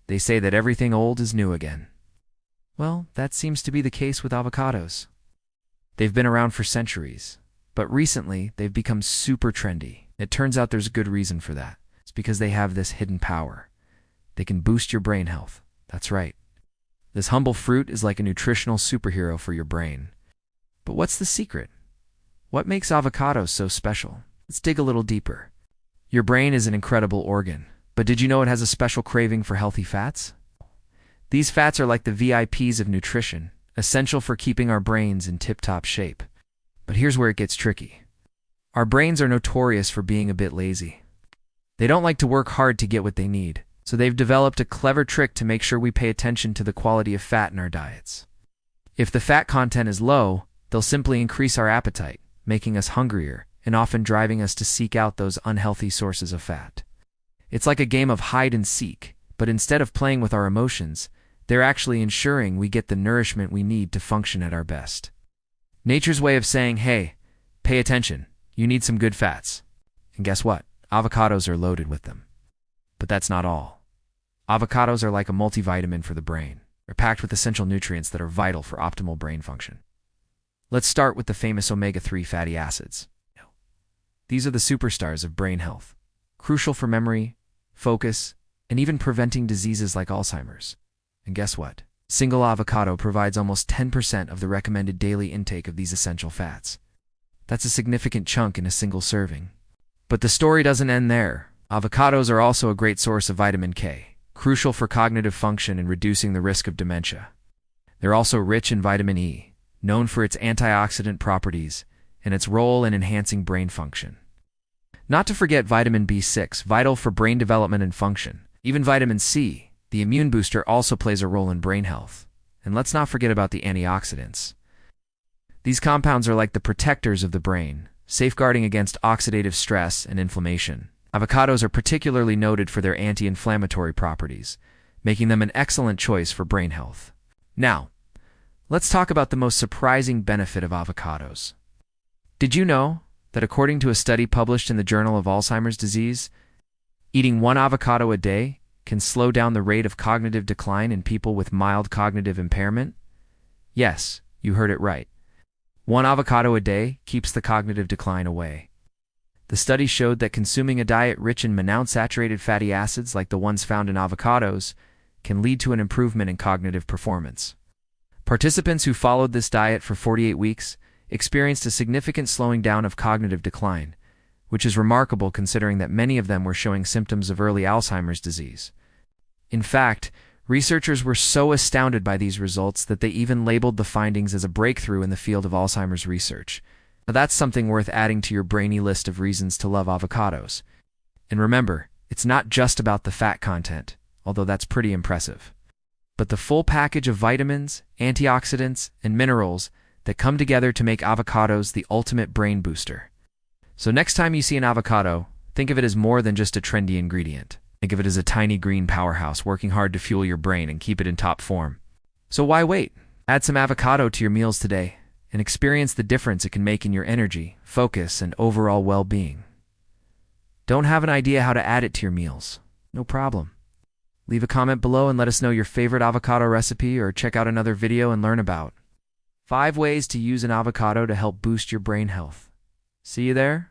They say that everything old is new again. Well, that seems to be the case with avocados. They've been around for centuries, but recently they've become super trendy. It turns out there's a good reason for that. It's because they have this hidden power. They can boost your brain health. That's right. This humble fruit is like a nutritional superhero for your brain. But what's the secret? What makes avocados so special? Let's dig a little deeper. Your brain is an incredible organ, but did you know it has a special craving for healthy fats? These fats are like the VIPs of nutrition, essential for keeping our brains in tip-top shape. But here's where it gets tricky. Our brains are notorious for being a bit lazy. They don't like to work hard to get what they need, so they've developed a clever trick to make sure we pay attention to the quality of fat in our diets. If the fat content is low, they'll simply increase our appetite, making us hungrier, and often driving us to seek out those unhealthy sources of fat. It's like a game of hide and seek, but instead of playing with our emotions, they're actually ensuring we get the nourishment we need to function at our best. Nature's way of saying, hey, pay attention, you need some good fats. And guess what? Avocados are loaded with them. But that's not all. Avocados are like a multivitamin for the brain. They're packed with essential nutrients that are vital for optimal brain function. Let's start with the famous omega-3 fatty acids. These are the superstars of brain health, crucial for memory, focus, and even preventing diseases like Alzheimer's. And guess what? Single avocado provides almost 10% of the recommended daily intake of these essential fats. That's a significant chunk in a single serving. But the story doesn't end there. Avocados are also a great source of vitamin K, crucial for cognitive function and reducing the risk of dementia. They're also rich in vitamin E, known for its antioxidant properties and its role in enhancing brain function. Not to forget vitamin B6, vital for brain development and function. Even vitamin C, the immune booster, also plays a role in brain health. And let's not forget about the antioxidants. These compounds are like the protectors of the brain, safeguarding against oxidative stress and inflammation. Avocados are particularly noted for their anti-inflammatory properties, making them an excellent choice for brain health. Now, let's talk about the most surprising benefit of avocados. Did you know that according to a study published in the Journal of Alzheimer's Disease, eating one avocado a day can slow down the rate of cognitive decline in people with mild cognitive impairment? Yes, you heard it right. One avocado a day keeps the cognitive decline away. The study showed that consuming a diet rich in monounsaturated fatty acids like the ones found in avocados can lead to an improvement in cognitive performance. Participants who followed this diet for 48 weeks experienced a significant slowing down of cognitive decline, which is remarkable considering that many of them were showing symptoms of early Alzheimer's disease. In fact, researchers were so astounded by these results that they even labeled the findings as a breakthrough in the field of Alzheimer's research. Now that's something worth adding to your brainy list of reasons to love avocados. And remember, it's not just about the fat content, although that's pretty impressive, but the full package of vitamins, antioxidants, and minerals that come together to make avocados the ultimate brain booster. So next time you see an avocado, think of it as more than just a trendy ingredient. Think of it as a tiny green powerhouse working hard to fuel your brain and keep it in top form. So why wait? Add some avocado to your meals today and experience the difference it can make in your energy, focus, and overall well-being. Don't have an idea how to add it to your meals? No problem. Leave a comment below and let us know your favorite avocado recipe, or check out another video and learn about 5 ways to use an avocado to help boost your brain health. See you there?